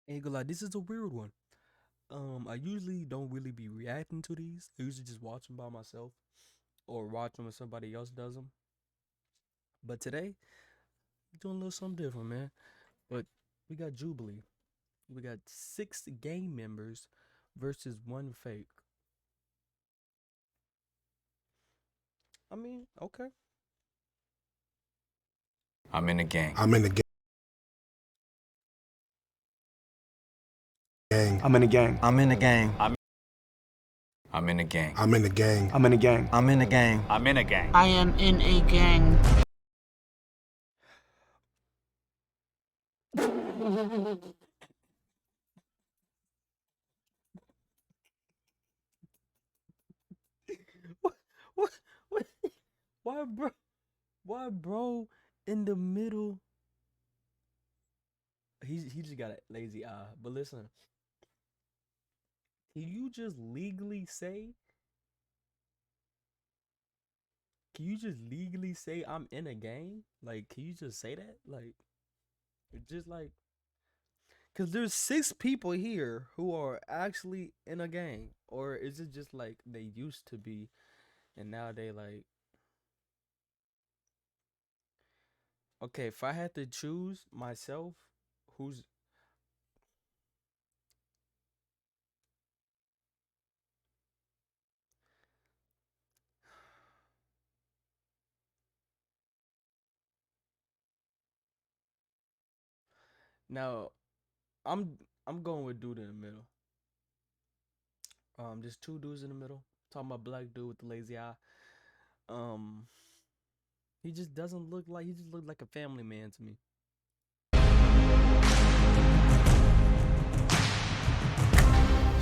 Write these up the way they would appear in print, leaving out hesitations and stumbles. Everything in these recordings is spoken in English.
Ain't gonna lie, this is a weird one. I usually don't really be reacting to these. I usually just watch them by myself or watch them when somebody else does them. But today, doing a little something different, man. But we got Jubilee. We got 6 gang members versus one fake. I mean, okay. I'm in the gang. I'm in the gang. I'm in a gang. I'm in the gang. I'm in the gang. I'm in the gang. I'm in a gang. I'm in the gang. I'm in a gang. I am in a gang. what, what, what, why, bro? Why, bro? In the middle, he just got a lazy eye. But listen, can you just legally say? Can you just legally say I'm in a gang? Like, can you just say that? Like, just like, cause there's 6 people here who are actually in a gang, or is it just like they used to be, and now they like? Okay, if I had to choose myself, who's now? I'm going with dude in the middle. There's 2 dudes in the middle. Talking about black dude with the lazy eye. Um, he just doesn't look like he just looked like a family man to me.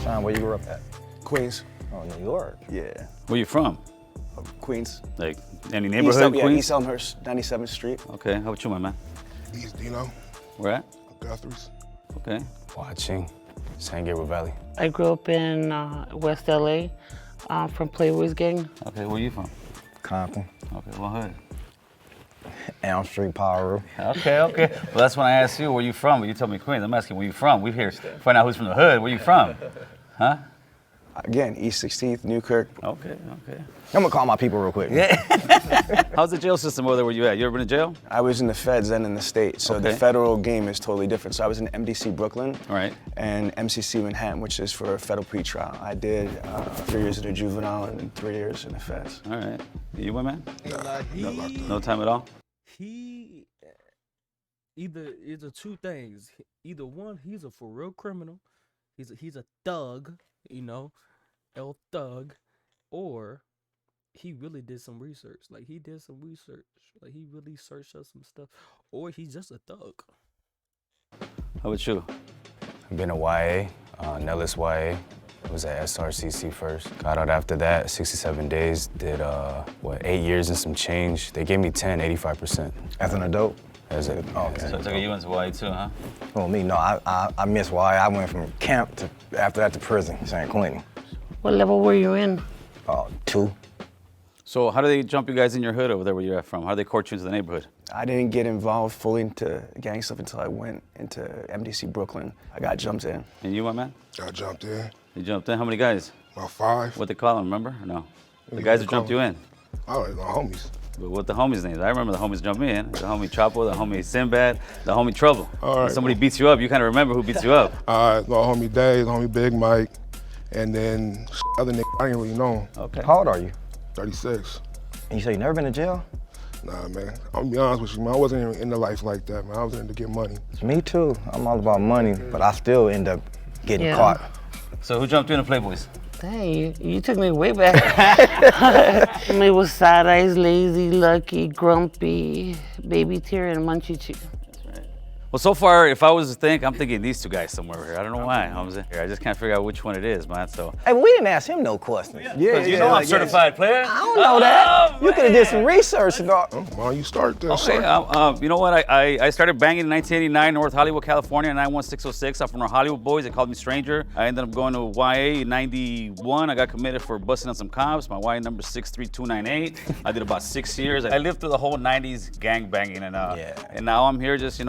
Sean, where you grew up at? Queens. Oh, New York. Yeah. Where you from? Queens. Like any neighborhood in Yeah, Queens? East Elmhurst, 97th Street. Okay, how about you, my man? East Dino. Where at? Guthrie's. Okay. Watching San Gabriel Valley. I grew up in West LA from Playboy's gang. Okay, where you from? Compton. Okay, what hood? Elm Street, Power. Okay. Well, that's when I asked you where you from, but you told me Queens. I'm asking where you from. We're here to find out who's from the hood. Where you from? Huh? Again, East 16th, Newkirk. Okay. I'm gonna call my people real quick. How's the jail system over there where you at? You ever been to jail? I was in the feds and in the state, so the Okay. federal game is totally different. So I was in MDC Brooklyn All right. and MCC Manhattan, which is for federal pretrial. I did 3 years in the juvenile and 3 years in the feds. All right. You went, man? Not locked up. No time at all? He either 2 things. Either one, he's a for real criminal. He's a thug, L thug, or he really did some research. Like he did some research. Like he really searched up some stuff, or he's just a thug. How about you? I've been a YA, Nellis YA. Was at SRCC first. Got out after that, 67 days. Did 8 years and some change. They gave me 10, 85%. As an adult. As a, Okay. So I took you went to Hawaii too, huh? Oh, me, no, I missed why I went from camp to, after that to prison, San Quentin. What level were you in? 2. So how do they jump you guys in your hood over there where you're at from? How do they court you into the neighborhood? I didn't get involved fully into gang stuff until I went into MDC Brooklyn. I got jumped in. And you, my man? I jumped in. You jumped in? How many guys? About 5. What they call them, remember? Or no? The Yeah, guys they that jumped call you in. I don't know, homies. But what the homies' names? I remember the homies jumped me in. The homie Chapo, the homie Sinbad, the homie Trouble. All right. When somebody beats you up, you kind of remember who beats you up. My homie Dave, homie Big Mike, and then other nigga I didn't really know him. Okay. How old are you? 36. And you say you never been to jail? Nah, man. I'm gonna be honest with you, man. I wasn't even into life like that, man. I was in to get money. Me too. I'm all about money, but I still end up getting Yeah. caught. So who jumped you in the Playboys? Dang, you took me way back. It was Side Eyes, Lazy, Lucky, Grumpy, Baby Tear, and Munchie Chew. Well, so far, if I was to think, I'm thinking these 2 guys somewhere here. I don't know why. I just can't figure out which one it is, man. So, Hey, but we didn't ask him no questions. Yeah, you know I'm certified player. I don't know that. You could have did some research and all. Oh, why don't you start there, Okay, sir? you know what? I started banging in 1989, North Hollywood, California, 91606. I'm from the Hollywood boys. They called me stranger. I ended up going to YA in 91. I got committed for busting on some cops. My YA number 63298. I did about 6 years. I lived through the whole 90s gang banging, and now I'm here just,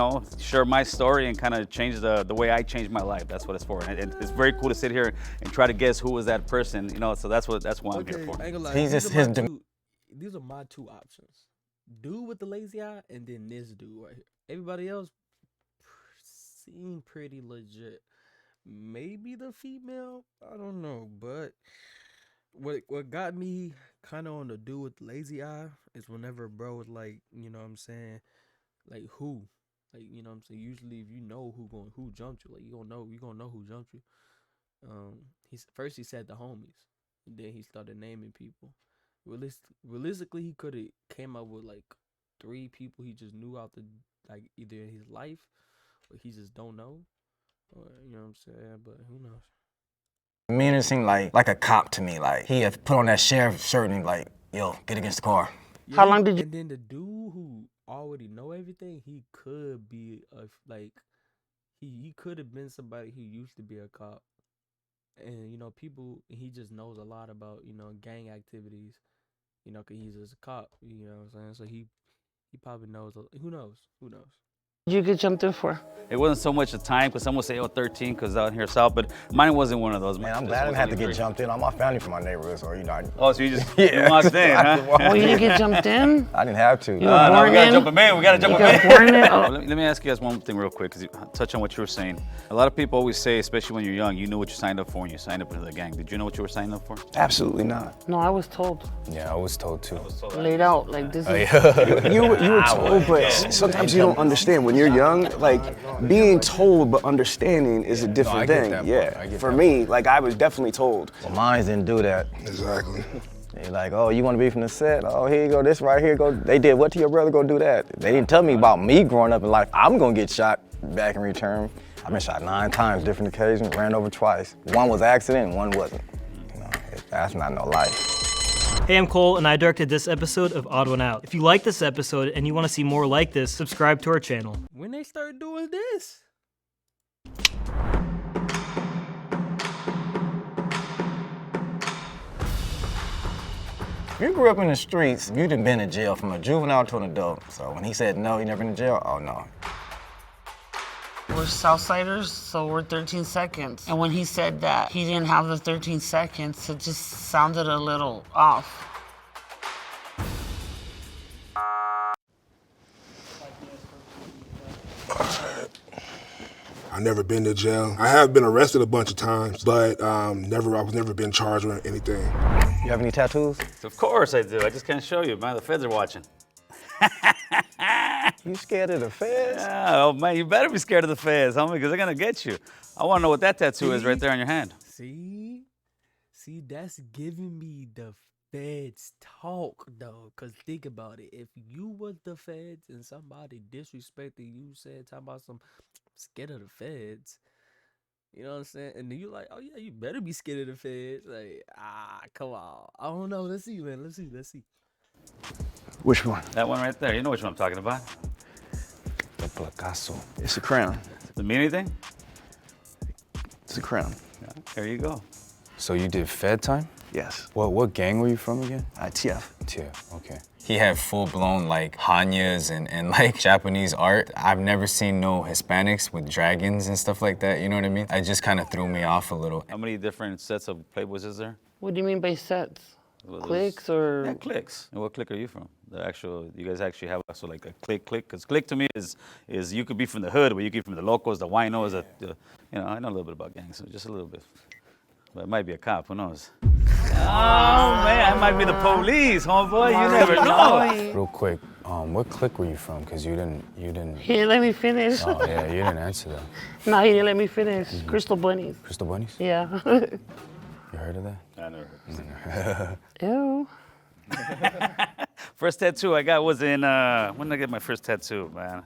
share my story and kind of change the way I changed my life. That's what it's for. And it's very cool to sit here and try to guess who was that person. You know, so that's what I'm here for. I ain't gonna lie, He's these just are my his two- These are my two options: dude with the lazy eye, and then this dude right here. Everybody else seem pretty legit. Maybe the female, I don't know, but what got me kind of on the dude with the lazy eye is whenever bro was like, you know what I'm saying, like who, like you know what I'm saying. Usually, if you know who jumped you, like you gonna know who jumped you. First he said the homies, and then he started naming people. Realistically, he could have came up with like 3 people he just knew out the like either in his life or he just don't know, or you know what I'm saying. But who knows? Meaner seemed like a cop to me. Like he had put on that sheriff shirt and like, yo, get against the car. How long did you- And then the dude who already know everything, he could be he could have been somebody who used to be a cop, and you know he just knows a lot about gang activities, cause he's just a cop. You know what I'm saying? So he probably knows. Who knows? Did you get jumped in for? It wasn't so much the time, because some would say, 13, because out here south, but mine wasn't one of those. Man, I'm glad I didn't have to get jumped in. All my family from my neighborhood, so you know. Oh, so you just you walked in, huh? Oh, you didn't get jumped in? I didn't have to. You were No, we born gotta in? jump him in. We gotta jump You him got in. born in? Oh. Let me ask you guys one thing real quick, because you touch on what you were saying. A lot of people always say, especially when you're young, you knew what you signed up for when you signed up into the gang. Did you know what you were signing up for? Absolutely not. No, I was told. Yeah, I was told too. Laid out like this. You were told, but sometimes you don't understand. When you're young, like being told but understanding is a different I get thing. that part. Yeah. I get For that me, like I was definitely told. Well, mine didn't do that. Exactly. They like, oh, you want to be from the set? Oh, here you go. This right here. Go. They did what to your brother? Go do that. They didn't tell me about me growing up in life. I'm gonna get shot back in return. I've been shot 9 times, different occasions. Ran over twice. One was accident, and one wasn't. You know, that's not no life. Hey, I'm Cole, and I directed this episode of Odd One Out. If you like this episode and you want to see more like this, subscribe to our channel. When they start doing this. If you grew up in the streets, you done been in jail from a juvenile to an adult. So when he said no, he never been in jail, oh no. We're Southsiders, so we're 13 seconds. And when he said that he didn't have the 13 seconds, it just sounded a little off. I never been to jail. I have been arrested a bunch of times, but I was never been charged with anything. You have any tattoos? Of course I do. I just can't show you, man. The feds are watching. You scared of the feds? Yeah, oh man, you better be scared of the feds, homie, because they're gonna get you. I want to know what that tattoo is right there on your hand. See, that's giving me the feds talk though. Cause think about it. If you was the feds and somebody disrespected you, said talking about some scared of the feds, you know what I'm saying? And then you like, oh yeah, you better be scared of the feds. Like, come on. I don't know. Let's see, man. Let's see. Which one? That one right there. You know which one I'm talking about. The placazo. It's a crown. Does it mean anything? It's a crown. Yeah, there you go. So you did Fed time? Yes. What gang were you from again? TF. TF, okay. He had full-blown like Hanyas and like Japanese art. I've never seen no Hispanics with dragons and stuff like that, you know what I mean? It just kind of threw me off a little. How many different sets of Playboys is there? What do you mean by sets? Well, Cliques or? Yeah, cliques. And what clique are you from? You guys actually have also like a clique? Because clique to me is you could be from the hood, but you could be from the locals, the winos, I know a little bit about gangs, so just a little bit. But it might be a cop, who knows? Oh man, I might be the police, homeboy. You never know. Real quick, what clique were you from? Cause you didn't. He didn't let me finish. Oh yeah, you didn't answer that. No, he didn't let me finish. Crystal Bunnies. Crystal Bunnies? Yeah. You heard of that? I never heard. Ew. First tattoo I got was in, when did I get my first tattoo, man?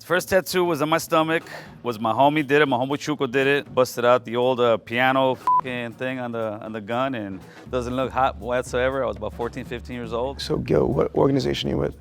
First tattoo was on my stomach, was my homie did it, my homie Chuco did it. Busted out the old piano fucking thing on the gun, and doesn't look hot whatsoever. I was about 14, 15 years old. So, Gil, what organization are you with?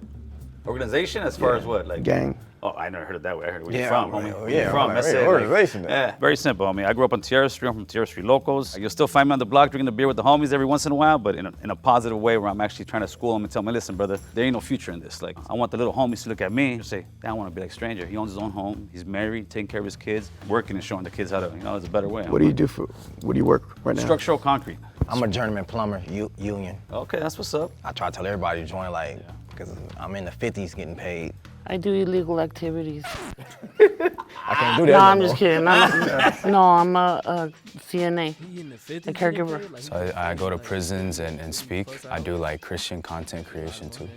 Organization as far as what? Like Gang. Oh, I never heard it that way. I heard where Yeah, you from, right. homie. Oh, Where yeah, you from? right. That's Hey, it. organization, man. Yeah, very simple, homie. I grew up on Tierra Street. I'm from Tierra Street locals. You'll still find me on the block drinking the beer with the homies every once in a while, but in a positive way where I'm actually trying to school them and tell them, listen, brother, there ain't no future in this. Like, I want the little homies to look at me and say, I want to be like Stranger. He owns his own home. He's married, taking care of his kids, working and showing the kids how to, there's a better way. What do you work right now? Structural concrete. I'm a journeyman plumber, union. Okay, that's what's up. I try to tell everybody to join, like, because I'm in the 50s getting paid. I do illegal activities. I can't do that. No, no I'm more. just kidding. No, I'm a CNA, a caregiver. So I go to prisons and speak. I do like Christian content creation too.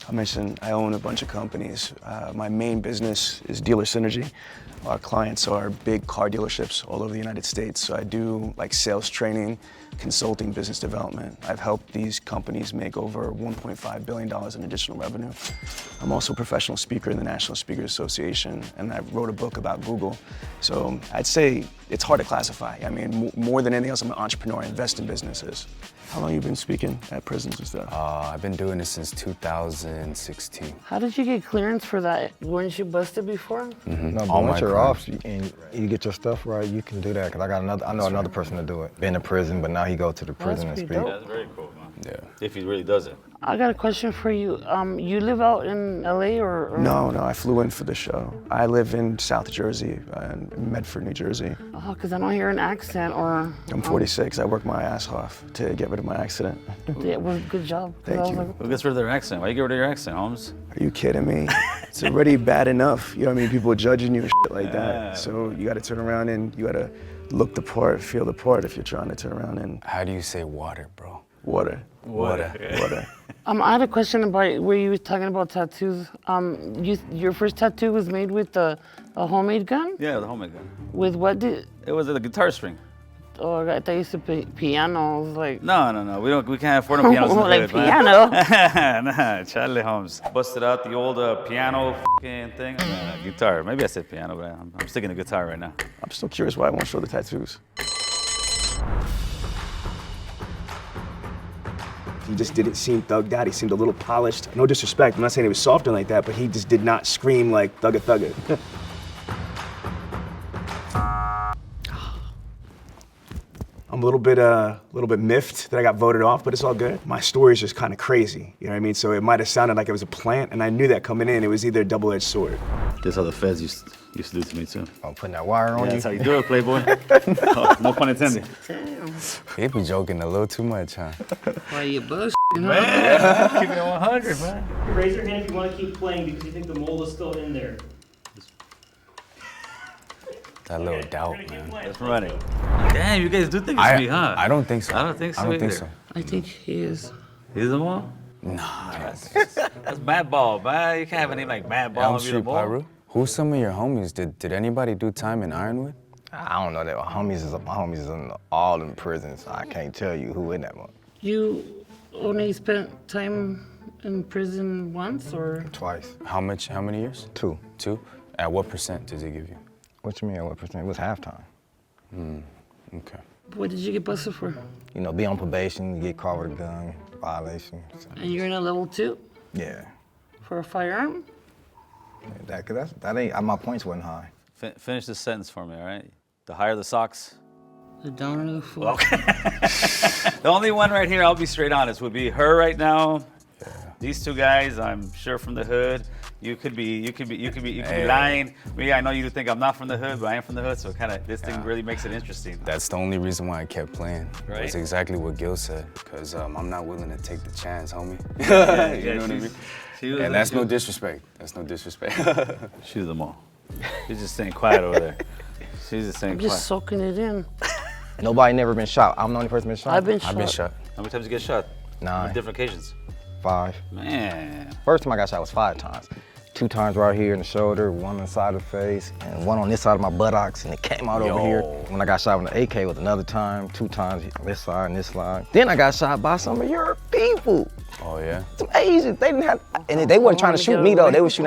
I mentioned I own a bunch of companies. My main business is Dealer Synergy. Our clients are big car dealerships all over the United States. So I do like sales training, consulting, business development. I've helped these companies make over $1.5 billion in additional revenue. I'm also a professional speaker in the National Speakers Association, and I wrote a book about Google. So I'd say it's hard to classify. I mean, more than anything else, I'm an entrepreneur. I invest in businesses. How long have you been speaking at prisons and stuff? I've been doing this since 2016. How did you get clearance for that? Weren't you busted before? No, but All once my you're crimes. off and you get your stuff right, you can do that. Cause I know another person to do it. Been in prison, but now he go to the prison and pretty speak. dope. That's very cool, man. Yeah. If he really does it. I got a question for you. You live out in LA or? No, I flew in for the show. I live in South Jersey, in Medford, New Jersey. Oh, because I don't hear an accent or. I'm 46. I worked my ass off to get rid of my accident. Yeah, well, good job. 'Cause Thank I was you. like, Who gets rid of their accent? Why you get rid of your accent, Holmes? Are you kidding me? It's already bad enough. You know what I mean? People judging you and shit like that. So you got to turn around and you got to look the part, feel the part if you're trying to turn around and How do you say water, bro? water. Water. Water. I had a question about where you were talking about tattoos. Your first tattoo was made with a homemade gun? Yeah, the homemade gun. With what did? It was a guitar string. Oh, I thought you used to play pianos, like. No. We can't afford no pianos in the Like hood, man. piano. Nah, Charlie Holmes. Busted out the old piano f***ing thing. Guitar. Maybe I said piano, but I'm sticking to guitar right now. I'm still curious why I won't show the tattoos. He just didn't seem thugged out. He seemed a little polished. No disrespect, I'm not saying he was soft or like that, but he just did not scream like thugga thugga. I'm a little bit miffed that I got voted off, but it's all good. My story is just kind of crazy, you know what I mean? So it might have sounded like it was a plant, and I knew that coming in, it was either a double-edged sword. That's how the feds used to do to me too. I'm putting that wire on you. That's how you do it, Playboy. Oh, no pun intended. He be joking a little too much, huh? Why you bust? Keep it 100, man. Raise your hand if you want to keep playing because you think the mole is still in there. That little doubt, man. That's running. Damn, you guys do think it's me, huh? I don't think so. I don't think so I don't think either. so. I think he is. He's the one? Nah. That's Bad Ball, man. You can't have a name like Bad Ball Elm and be the Street ball. Pyru? Who's some of your homies? Did anybody do time in Ironwood? I don't know that. My homies is all in prison, so I can't tell you who in that one. You only spent time in prison once, or? Twice. How many years? 2. 2? At what percent does he give you? What you mean? What percent? It was halftime. Okay. What did you get busted for? You know, be on probation, you get caught with a gun, violation. So, And you're in a level 2 yeah. for a firearm? That ain't, my points wasn't high. Finish this sentence for me, all right? The higher the socks. The downer the fool. The only one right here, I'll be straight honest, would be her right now. These two guys, I'm sure from the hood. You could be lying. Me, I know you think I'm not from the hood, but I am from the hood, so kind of this thing really makes it interesting. That's the only reason why I kept playing. Right. That's exactly what Gil said, because I'm not willing to take the chance, homie. You know what I mean? She was And that's no disrespect. That's no disrespect. She was the mall. She's just staying quiet over there. She's just staying I'm quiet. just soaking it in. Nobody never been shot. I'm the only person been shot. I've been shot. I've been shot. How many times you get shot? 9. On different occasions. 5. Man. First time I got shot was 5 times. 2 times right here in the shoulder, 1 on the side of the face, and 1 on this side of my buttocks, and it came out over here. When I got shot with an AK was another time, 2 times on this side and this side. Then I got shot by some of your people. Oh yeah. Some Asians, they didn't have, and they wasn't trying to shoot me though. They was shooting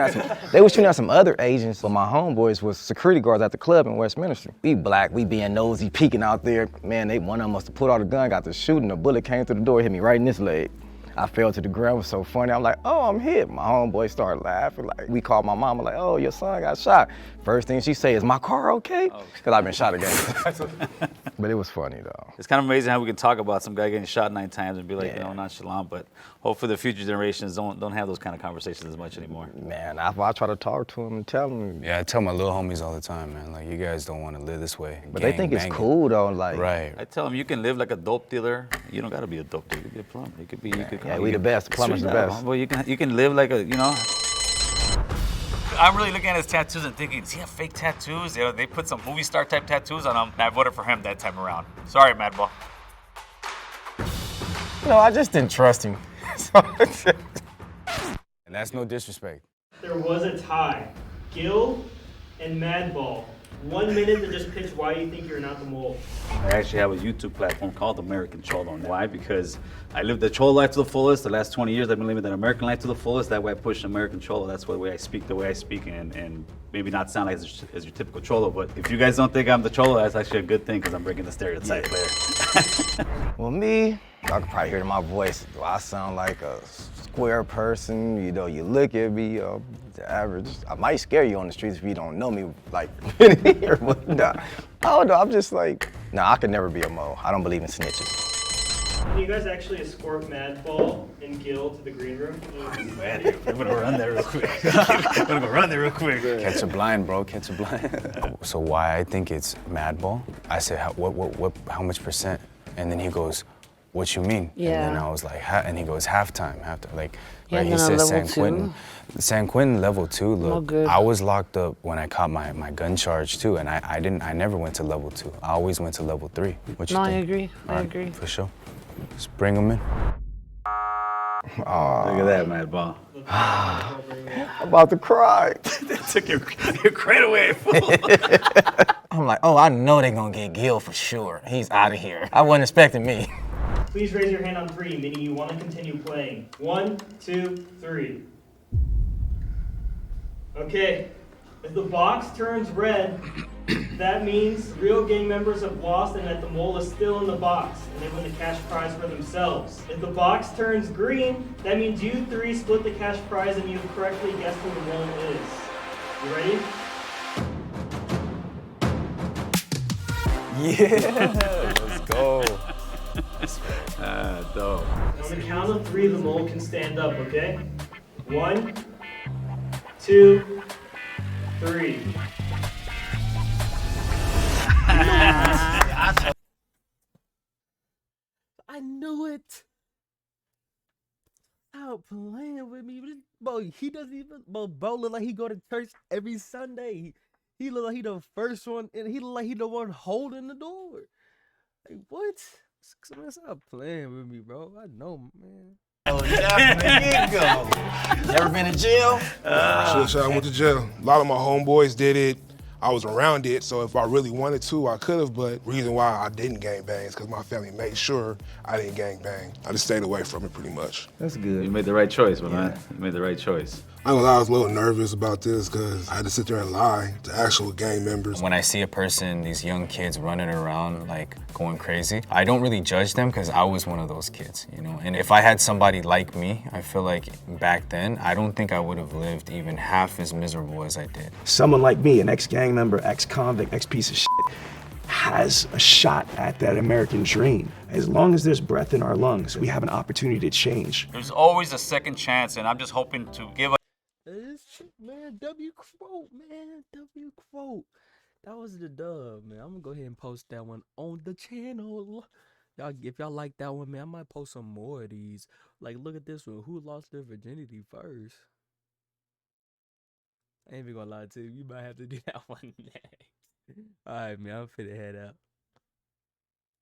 at some other Asians. But my homeboys was security guards at the club in Westminster. We black, we being nosy, peeking out there. Man, one of them must have pulled out a gun, got to shooting. A bullet came through the door, hit me right in this leg. I fell to the ground. It was so funny. I'm like, oh, I'm hit. My homeboy started laughing. Like, we called my mama like, oh, your son got shot. First thing she say is, my car okay? Because I've been shot again. But it was funny though. It's kind of amazing how we can talk about some guy getting shot 9 times and be like, nonchalant. But hopefully the future generations don't have those kind of conversations as much anymore. Man, I try to talk to him and tell him. Yeah, I tell my little homies all the time, man. Like, you guys don't want to live this way. But they think it's cool though. Like, right. I tell them you can live like a dope dealer. You don't got to be a dope dealer. You can be a plumber. You could be. Yeah, we the best. The plumber's the best. Well, you can live like a, I'm really looking at his tattoos and thinking, does he have fake tattoos? You know, they put some movie star type tattoos on him, and I voted for him that time around. Sorry, Madball. No, I just didn't trust him. And that's no disrespect. There was a tie. Gil and Madball. 1 minute to just pitch why you think you're not the mole. I actually have a YouTube platform called American Cholo. Why? Because I lived the Cholo life to the fullest. The last 20 years I've been living that American life to the fullest. That way I push American Cholo. That's the way I speak, and maybe not sound like as your typical Cholo. But if you guys don't think I'm the Cholo, that's actually a good thing because I'm breaking the stereotype there. Well, me, y'all can probably hear it in my voice. Do I sound like a square person? You know, you look at me, the average. I might scare you on the streets if you don't know me, like, here, but nah. I don't know, I'm just like, nah, I could never be a mo. I don't believe in snitches. Can you guys actually escort Madball and Gil to the green room? Man, I'm gonna run there real quick. I'm gonna go run there real quick. Catch a blind, bro. Catch a blind. So why I think it's Madball? I said, how much percent? And then he goes, what you mean? Yeah. And then I was like, and he goes, halftime. Like, Yeah, right? He then said level San 2. Quentin. San Quentin level 2. No Look, good. I was locked up when I caught my gun charge too, and I never went to level 2. I always went to level 3. What you No, think? I agree. All I right, agree. For sure. Just bring him in. Look at that, Madball. I'm about to cry. That took your credit away, fool. I'm like, oh, I know they're gonna get Gil for sure. He's out of here. I wasn't expecting me. Please raise your hand on 3, meaning you want to continue playing. 1, 2, 3. Okay. If the box turns red, that means real gang members have lost and that the mole is still in the box, and they win the cash prize for themselves. If the box turns green, that means you 3 split the cash prize and you've correctly guessed who the mole is. You ready? Yeah, let's go. Dope. On the count of 3, the mole can stand up, okay? 1, 2, 3. I knew it. Stop playing with me. Bro, he doesn't even, bro look like he go to church every Sunday. He look like he the first one, and he look like he the one holding the door. Like, what? Man, stop playing with me, bro. I know, man. Oh, yeah, you go. You ever been in jail? Should I went to jail. A lot of my homeboys did it. I was around it, so if I really wanted to, I could have, but reason why I didn't gang bang is because my family made sure I didn't gang bang. I just stayed away from it pretty much. That's good. You made the right choice, man. You made the right choice. I ain't gonna lie, I was a little nervous about this because I had to sit there and lie to actual gang members. When I see a person, these young kids running around like going crazy, I don't really judge them because I was one of those kids, you know? And if I had somebody like me, I feel like back then, I don't think I would have lived even half as miserable as I did. Someone like me, an ex-gang member, ex-convict, ex-piece of shit, has a shot at that American dream. As long as there's breath in our lungs, we have an opportunity to change. There's always a second chance, and I'm just hoping to give a Man, W quote, man. W quote. That was the dub, man. I'm gonna go ahead and post that one on the channel. Y'all, if y'all like that one, man, I might post some more of these. Like, look at this one. Who lost their virginity first? I ain't even gonna lie to you. You might have to do that one next. All right, man. I'm finna head out.